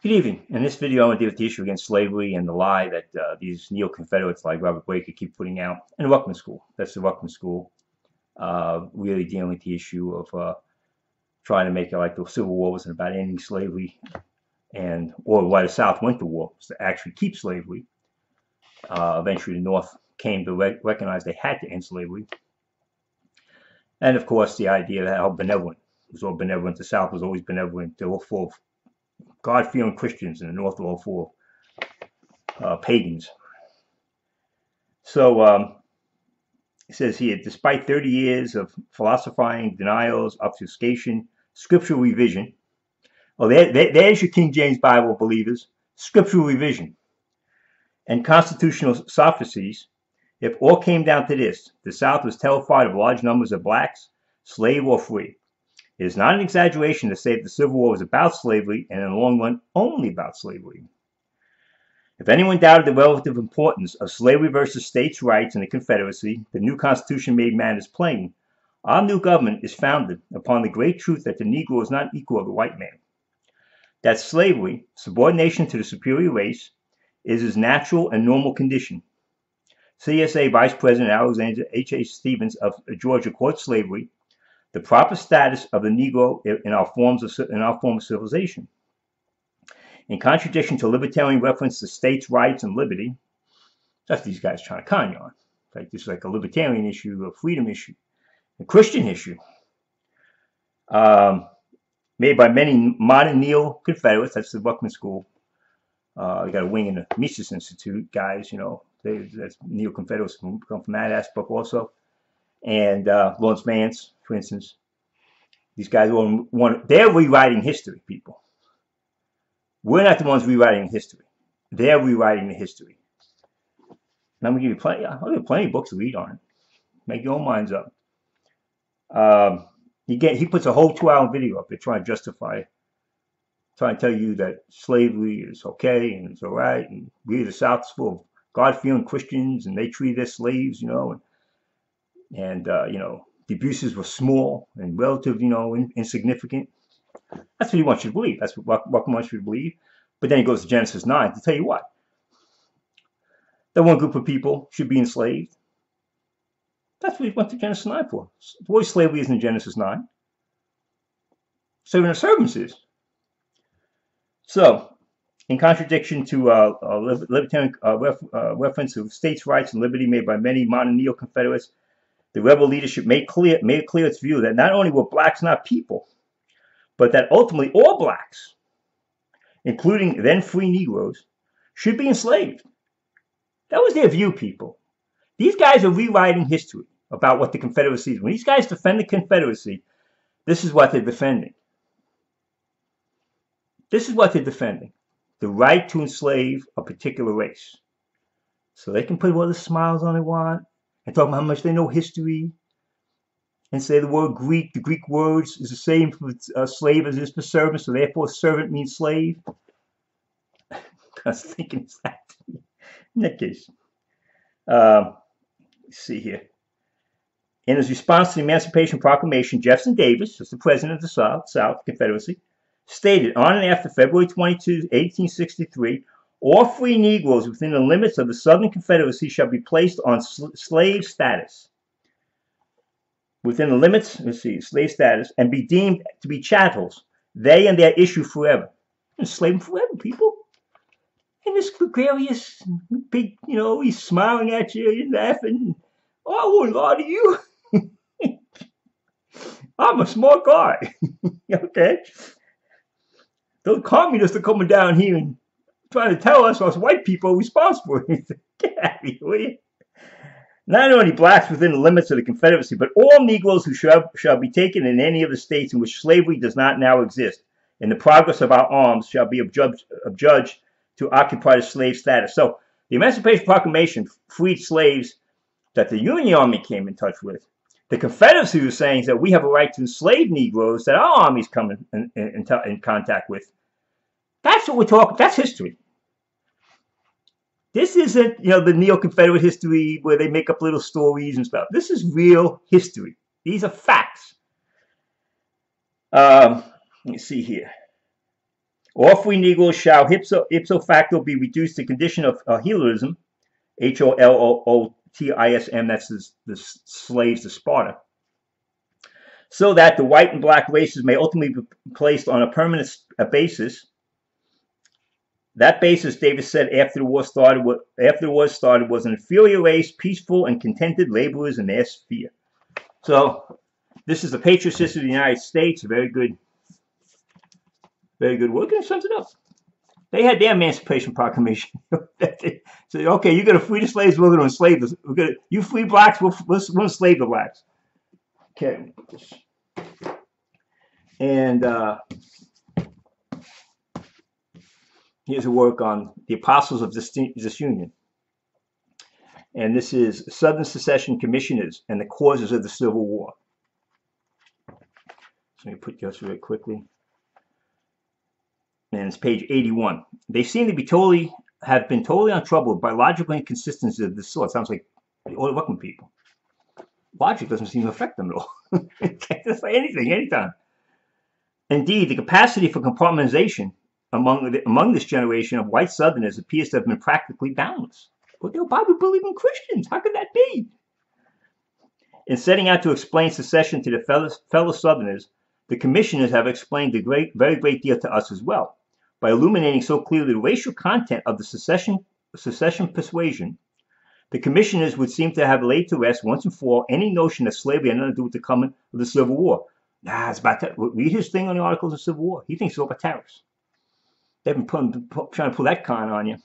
Good evening. In this video, I want to deal with the issue against slavery and the lie that these neo-Confederates like Robert Baker keep putting out in the Ruckman School. That's the Ruckman School, really dealing with the issue of trying to make it like the Civil War wasn't about ending slavery or why the South went to war was to actually keep slavery. Eventually, the North came to recognize they had to end slavery. And of course, the idea that how benevolent it was all benevolent. The South was always benevolent. They were full of God-fearing Christians, and the North were all full of pagans. So it says here, despite 30 years of philosophizing, denials, obfuscation, scriptural revision. Oh, there's your King James Bible believers. Scriptural revision and constitutional sophisties. If all came down to this, the South was terrified of large numbers of blacks, slave or free. It is not an exaggeration to say that the Civil War was about slavery and in the long run only about slavery. If anyone doubted the relative importance of slavery versus states' rights in the Confederacy, the new Constitution made matters plain. Our new government is founded upon the great truth that the Negro is not equal to the white man. That slavery, subordination to the superior race, is his natural and normal condition. CSA Vice President Alexander H.A. Stevens of Georgia quotes slavery, the proper status of the Negro in our form of civilization. In contradiction to libertarian reference to states' rights and liberty, that's these guys trying to con you on. Like this is like a libertarian issue, a freedom issue, a Christian issue, made by many modern neo-Confederates. That's the Ruckman School. They got a wing in the Mises Institute, guys. You know, that's neo-Confederates come from that aspect also. And Lawrence Vance, for instance, these guys they're rewriting history, people. We're not the ones rewriting history. They're rewriting the history. And I'm gonna give you I'll give you plenty of books to read on it. Make your own minds up. He puts a whole 2-hour video up there trying to justify, trying to tell you that slavery is okay and it's all right, and we the South is full of God-fearing Christians and they treat their slaves, you know, and you know, the abuses were small and relative, you know, insignificant. That's what he wants you to believe. That's what Ruckman wants you to believe. But then he goes to Genesis 9 to tell you what. That one group of people should be enslaved. That's what he went to Genesis 9 for. Boy, slavery isn't in Genesis 9. Serving of servants is. So, in contradiction to libertarian reference of states' rights and liberty made by many modern neo-Confederates, the rebel leadership made clear its view that not only were blacks not people, but that ultimately all blacks, including then free Negroes, should be enslaved. That was their view, people. These guys are rewriting history about what the Confederacy is. When these guys defend the Confederacy, this is what they're defending. This is what they're defending. The right to enslave a particular race. So they can put all the smiles on they want and talk about how much they know history and say the word Greek, the Greek words is the same for slave as it is for servant, so therefore servant means slave. I was thinking that. In that case. Let's see here. In his response to the Emancipation Proclamation, Jefferson Davis, as the president of the South Confederacy, stated on and after February 22, 1863, all free Negroes within the limits of the Southern Confederacy shall be placed on slave status. Within the limits, let's see, slave status, and be deemed to be chattels, they and their issue forever. Enslave them forever, people. And this gregarious, big, you know, he's smiling at you, he's laughing. Oh, I won't lie to you. I'm a smart guy. Okay? Those communists are coming down here and trying to tell us white people are responsible. Get out of here, will you? Not only blacks within the limits of the Confederacy, but all Negroes who shall be taken in any of the states in which slavery does not now exist, in the progress of our arms, shall be adjudged to occupy the slave status. So the Emancipation Proclamation freed slaves that the Union Army came in touch with. The Confederacy was saying that we have a right to enslave Negroes that our armies come in contact with. That's what we're talking. That's history. This isn't, you know, the neo-Confederate history where they make up little stories and stuff. This is real history. These are facts. Let me see here. All free Negroes shall ipso facto be reduced to condition of helotism, HOLOOTISM, that's the slaves to Sparta, so that the white and black races may ultimately be placed on a permanent basis. That basis, Davis said, after the war started, was an inferior race, peaceful and contented laborers in their sphere. So this is the Patriot Sisters of the United States. Very good work. And it sums it up. They had their Emancipation Proclamation. So, okay, you're going to free the slaves, we're going to enslave them. You free blacks, we'll enslave the blacks. Okay. And here's a work on the Apostles of Disunion. And this is Southern Secession Commissioners and the Causes of the Civil War. So let me put this really quickly. And it's page 81. They seem to have been totally untroubled by logical inconsistencies of this sort. Sounds like all working people. Logic doesn't seem to affect them at all. It's like anything, anytime. Indeed, the capacity for compartmentalization among this generation of white Southerners appears to have been practically boundless. But they're Bible-believing Christians. How could that be? In setting out to explain secession to the fellow Southerners, the commissioners have explained a very great deal to us as well. By illuminating so clearly the racial content of the secession persuasion, the commissioners would seem to have laid to rest once and for all any notion that slavery had nothing to do with the coming of the Civil War. Nah, it's about read his thing on the Articles of Civil War. He thinks it's all about tariffs. They've been trying to pull that con on you.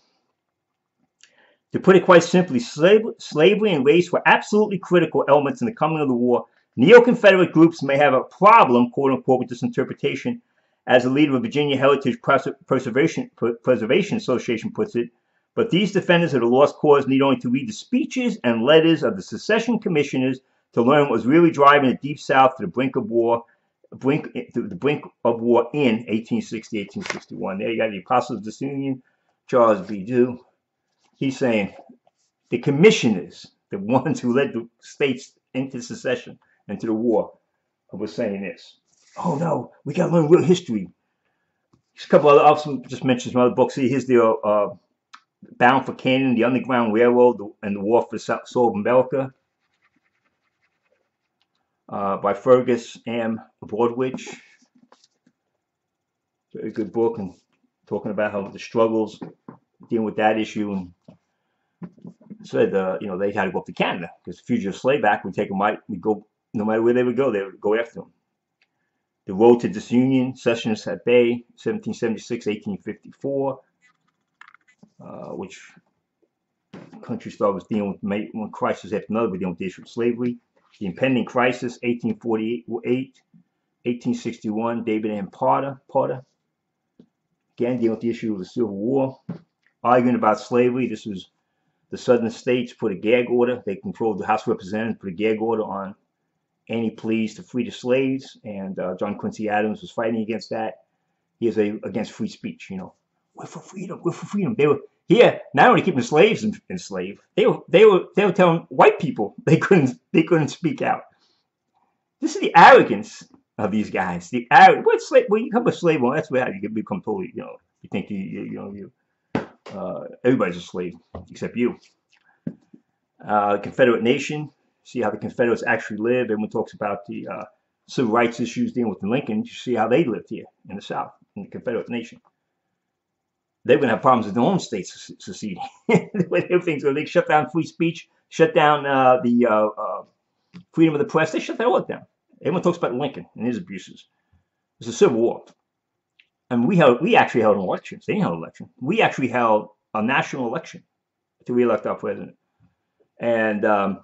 To put it quite simply, slavery and race were absolutely critical elements in the coming of the war. Neo-Confederate groups may have a problem, quote unquote, with this interpretation, as the leader of Virginia Heritage Preservation Association puts it. But these defenders of the lost cause need only to read the speeches and letters of the secession commissioners to learn what was really driving the Deep South to the brink of war in 1860, 1861. There you got the Apostles of Disunion, Charles B. Dew. He's saying the commissioners, the ones who led the states into secession, into the war, was saying this. Oh no, we got to learn real history. There's a couple other, I'll just mention some other books. Here's the Bound for Canaan, the Underground Railroad, and the War for the Soul of America, by Fergus M. Broadwich. Very good book, and talking about how the struggles dealing with that issue, and said they had to go up to Canada because the Fugitive Slave Act would take them right. We go no matter where they would go after them. The Road to Disunion, Sessions at Bay, 1776, 1854, which country star was dealing with one crisis after another, but dealing with the issue of slavery. The Impending Crisis, 1848, 1861, David M. Potter, again dealing with the issue of the Civil War. Arguing about slavery, this was the Southern states put a gag order. They controlled the House of Representatives, put a gag order on any pleas to free the slaves, and John Quincy Adams was fighting against that. He is against free speech. We're for freedom. We're for freedom. They were here not only keeping the slaves enslaved. They were telling white people they couldn't speak out. This is the arrogance of these guys. The arrogance. When you become a slave, well, that's where you become totally. You think everybody's a slave except you. Confederate nation. See how the Confederates actually lived. Everyone talks about the civil rights issues dealing with Lincoln. You see how they lived here in the South, in the Confederate nation. They're going to have problems with their own states seceding. They shut down free speech, shut down the freedom of the press. They shut that all down. Everyone talks about Lincoln and his abuses. It was a civil war. And we actually held elections. They didn't hold an election. We actually held a national election to re-elect our president. And held,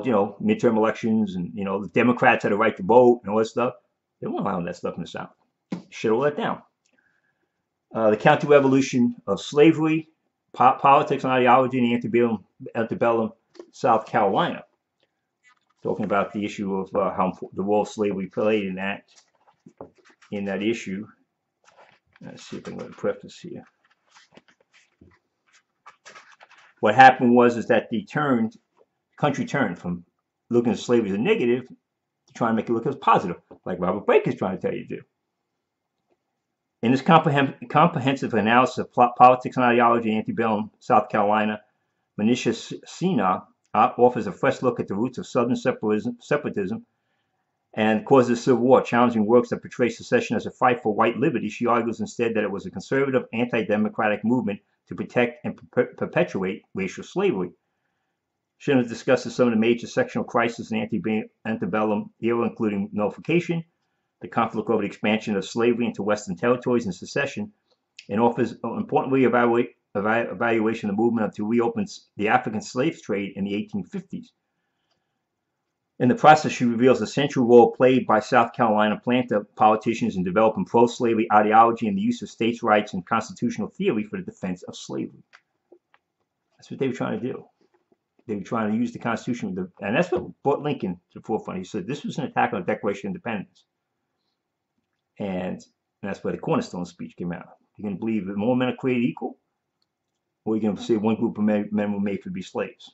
midterm elections, and the Democrats had a right to vote and all that stuff. They weren't allowing that stuff in the South. Shut all that down. The counter-revolution of slavery, politics and ideology in the antebellum South Carolina. Talking about the issue of how the role of slavery played in that issue. Let's see if I can get a preface here. What happened was that the country turned from looking at slavery as a negative to trying to make it look as positive, like Robert Baker's trying to tell you to do. In this comprehensive analysis of politics and ideology in antebellum South Carolina, Manisha Sina offers a fresh look at the roots of Southern separatism and causes of the Civil War, challenging works that portray secession as a fight for white liberty. She argues instead that it was a conservative, anti-democratic movement to protect and perpetuate racial slavery. Sina discusses some of the major sectional crises in antebellum era, including nullification, the conflict over the expansion of slavery into Western territories, and secession, and offers an important evaluation of the movement to reopen the African slave trade in the 1850s. In the process, she reveals the central role played by South Carolina planter politicians in developing pro-slavery ideology and the use of states' rights and constitutional theory for the defense of slavery. That's what they were trying to do. They were trying to use the Constitution, and that's what brought Lincoln to the forefront. He said this was an attack on the Declaration of Independence. And that's where the Cornerstone speech came out. You're going to believe that more men are created equal, or you're going to say one group of men were made to be slaves.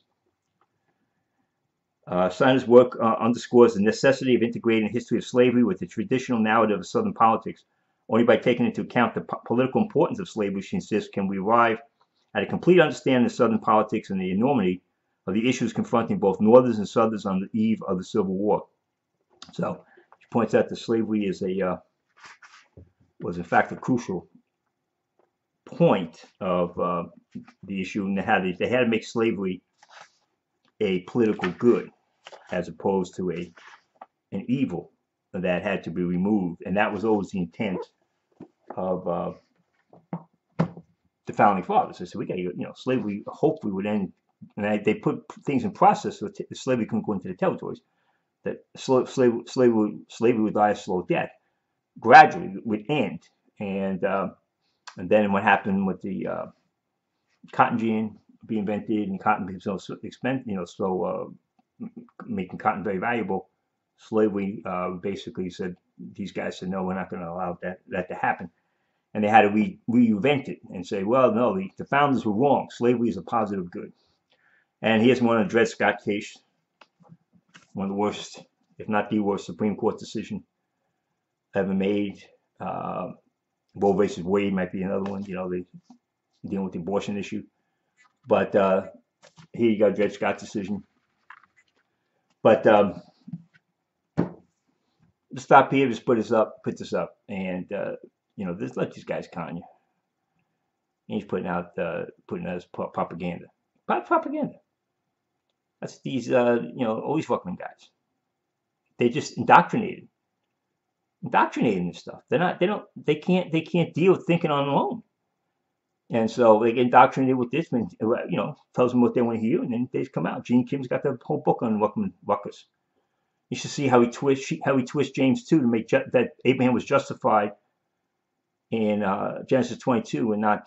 Sina's work underscores the necessity of integrating the history of slavery with the traditional narrative of Southern politics. Only by taking into account the political importance of slavery, she insists, can we arrive at a complete understanding of Southern politics and the enormity of the issues confronting both Northerners and Southerners on the eve of the Civil War. So she points out that slavery is was in fact a crucial point of the issue, and they had to make slavery a political good as opposed to an evil that had to be removed, and that was always the intent of the founding fathers. They said we got slavery hopefully would end, and they put things in process so slavery couldn't go into the territories. That slavery would die a slow death. Gradually would end, and then what happened with the cotton gin being invented and cotton being so expensive, making cotton very valuable, slavery basically said, these guys said, no, we're not going to allow that to happen, and they had to reinvent it and say, well, no, the founders were wrong. Slavery is a positive good. And here's one of the Dred Scott case, one of the worst, if not the worst, Supreme Court decision ever made. Roe versus Wade might be another one. They dealing with the abortion issue. But here you go, Dred Scott decision. But stop here, just put this up, and just let these guys con you. And he's putting out as propaganda. Propaganda. That's these all these fucking guys. They just indoctrinating this stuff. They can't deal with thinking on their own. And so they get indoctrinated with this, and tells them what they want to hear, and then they just come out. Gene Kim's got the whole book on ruckus. You should see how he twists James 2 to make that Abraham was justified in Genesis 22 and not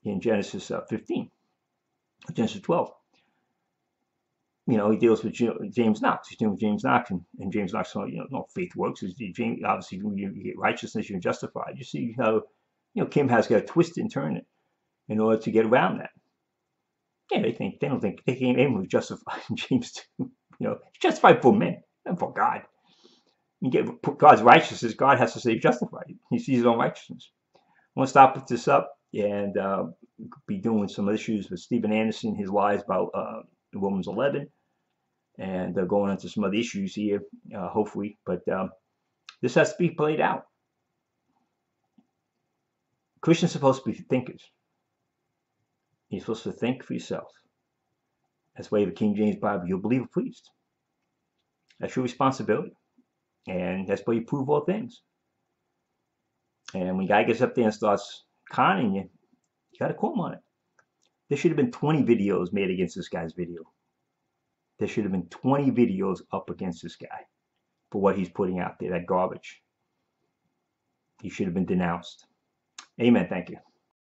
in Genesis 15, Genesis 12. He deals with James Knox. He's dealing with James Knox, and James Knox, no faith works. Obviously, when you get righteousness, you're justified. You see how, Kim has got to twist it and turn it in order to get around that. Yeah, they don't think Abraham was justified in James 2. He's justified for men, not for God. You get God's righteousness. God has to say justified. He sees his own righteousness. I want to stop with this up and be doing some issues with Stephen Anderson, his lies about Romans 11, and going into some other issues here, hopefully. But this has to be played out. Christians are supposed to be thinkers. You're supposed to think for yourself. That's why you have a King James Bible. You'll believe a priest. That's your responsibility. And that's why you prove all things. And when a guy gets up there and starts conning you, you got to call him on it. There should have been 20 videos made against this guy's video. There should have been 20 videos up against this guy for what he's putting out there, that garbage. He should have been denounced. Amen. Thank you.